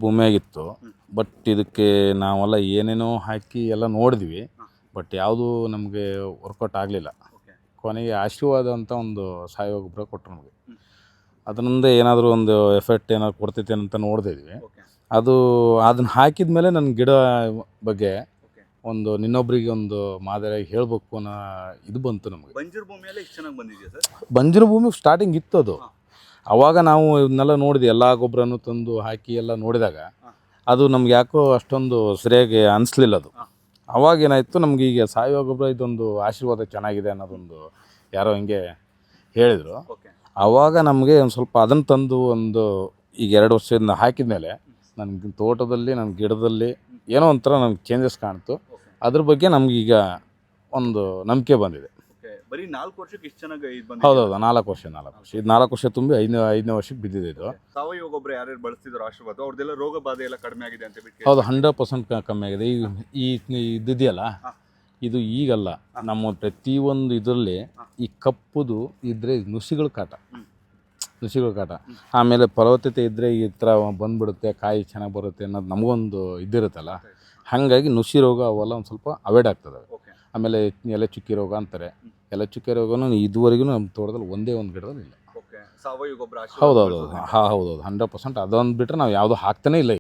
ಭೂಮಿಯಾಗಿತ್ತು. But ಇದಕ್ಕೆ ನಾವೆಲ್ಲ ಏನೇನೋ ಹಾಕಿ ಎಲ್ಲ ನೋಡಿದ್ವಿ. ಬಟ್ ಯಾವುದೂ ನಮಗೆ ವರ್ಕೌಟ್ ಆಗಲಿಲ್ಲ. ಕೊನೆಗೆ ಆಶೀರ್ವಾದ ಅಂತ ಒಂದು ಸಾವಯವ ಗೊಬ್ಬರ ಕೊಟ್ಟರು ನಮಗೆ. ಅದರಿಂದ ಏನಾದರೂ ಒಂದು ಎಫೆಕ್ಟ್ ಏನಾದ್ರು ಕೊಡ್ತೈತೆ ಅಂತ ನೋಡ್ತಿದ್ವಿ. ಅದು ಅದನ್ನು ಹಾಕಿದ ಮೇಲೆ ನನ್ನ ಗಿಡ ಬಗ್ಗೆ ಒಂದು ಇನ್ನೊಬ್ಬರಿಗೆ ಒಂದು ಮಾದರಿಯಾಗಿ ಹೇಳಬೇಕು ಅನ್ನೋ ಇದು ಬಂತು ನಮಗೆ. ಬಂಜರು ಭೂಮಿಯಲ್ಲೇ ಇಷ್ಟು ಚೆನ್ನಾಗಿ ಬಂದಿದೆಯಾ ಸರ್? ಬಂಜರು ಭೂಮಿ ಸ್ಟಾರ್ಟಿಂಗ್ ಇತ್ತು ಅದು. ಆವಾಗ ನಾವು ಇದನ್ನೆಲ್ಲ ನೋಡಿದ್ವಿ, ಎಲ್ಲ ಗೊಬ್ಬರನೂ ತಂದು ಹಾಕಿ ಎಲ್ಲ ನೋಡಿದಾಗ ಅದು ನಮ್ಗೆ ಯಾಕೋ ಅಷ್ಟೊಂದು ಸರಿಯಾಗಿ ಅನಿಸ್ಲಿಲ್ಲ ಅದು. ಅವಾಗ ಏನಾಯಿತು, ನಮ್ಗೆ ಈಗ ಸಾವಯವ ಗೊಬ್ಬರ ಇದೊಂದು ಆಶೀರ್ವಾದ ಚೆನ್ನಾಗಿದೆ ಅನ್ನೋದೊಂದು ಯಾರೋ ಹಿಂಗೆ ಹೇಳಿದರು. ಆವಾಗ ನಮಗೆ ಒಂದು ಸ್ವಲ್ಪ ಅದನ್ನು ತಂದು ಈಗ 2 ವರ್ಷದಿಂದ ಹಾಕಿದ ಮೇಲೆ ನನ್ನ ತೋಟದಲ್ಲಿ, ನನ್ನ ಗಿಡದಲ್ಲಿ ಏನೋ ಒಂಥರ ನಮ್ಗೆ ಚೇಂಜಸ್ ಕಾಣ್ತು. ಅದ್ರ ಬಗ್ಗೆ ನಮಗೀಗ ಒಂದು ನಂಬಿಕೆ ಬಂದಿದೆ. ಬರೀ 4 ವರ್ಷಕ್ಕೆ ಇಷ್ಟು ಚೆನ್ನಾಗಿ ಹೌದೌದು, 4 ವರ್ಷ. ಇದು 4 ವರ್ಷ ತುಂಬಿ 5ನೇ ವರ್ಷಕ್ಕೆ ಬಿದ್ದಿದೆ ಇದು. ಸಾವಯವ ಗೊಬ್ಬರ ಯಾರ್ಯಾರು ಬಳಸ್ತಿದ್ರು ಆಶೀರ್ವಾದ, ಅವ್ರದ್ದೆಲ್ಲ ರೋಗ ಬಾಧೆ ಎಲ್ಲ ಕಡಿಮೆ ಆಗಿದೆ ಅಂತ ಬಿಟ್ಟು? ಹೌದು, 100% ಕಮ್ಮಿ ಆಗಿದೆ. ಇದೆಯಲ್ಲ, ಇದು ಈಗಲ್ಲ, ನಮ್ಮ ಪ್ರತಿಯೊಂದು ಇದರಲ್ಲಿ ಈ ಕಪ್ಪುದು ಇದ್ದರೆ ನುಸಿಗಳ ಕಾಟ. ಆಮೇಲೆ ಫಲವತ್ತತೆ ಇದ್ದರೆ ಈ ಥರ ಬಂದುಬಿಡುತ್ತೆ, ಕಾಯಿ ಚೆನ್ನಾಗಿ ಬರುತ್ತೆ ಅನ್ನೋದು ನಮಗೊಂದು ಇದಿರುತ್ತಲ್ಲ. ಹಾಗಾಗಿ ನುಸಿ ರೋಗ ಅವೆಲ್ಲ ಒಂದು ಸ್ವಲ್ಪ ಅವಾಯ್ಡ್ ಆಗ್ತದೆ. ಆಮೇಲೆ ಎಲೆ ಚುಕ್ಕಿ ರೋಗ ಅಂತಾರೆ. ಎಲೆ ಚುಕ್ಕಿ ರೋಗನೂ ಇದುವರೆಗೂ ನಮ್ಮ ತೋಟದಲ್ಲಿ ಒಂದೇ ಒಂದು ಗಿಡದಲ್ಲಿ ಇಲ್ಲ. ಸಾವಯವ ಗೊಬ್ಬರ ಹೌದೌದು 100%. ಅದೊಂದು ಬಿಟ್ಟರೆ ನಾವು ಯಾವುದೂ ಹಾಕ್ತಾನೇ ಇಲ್ಲ.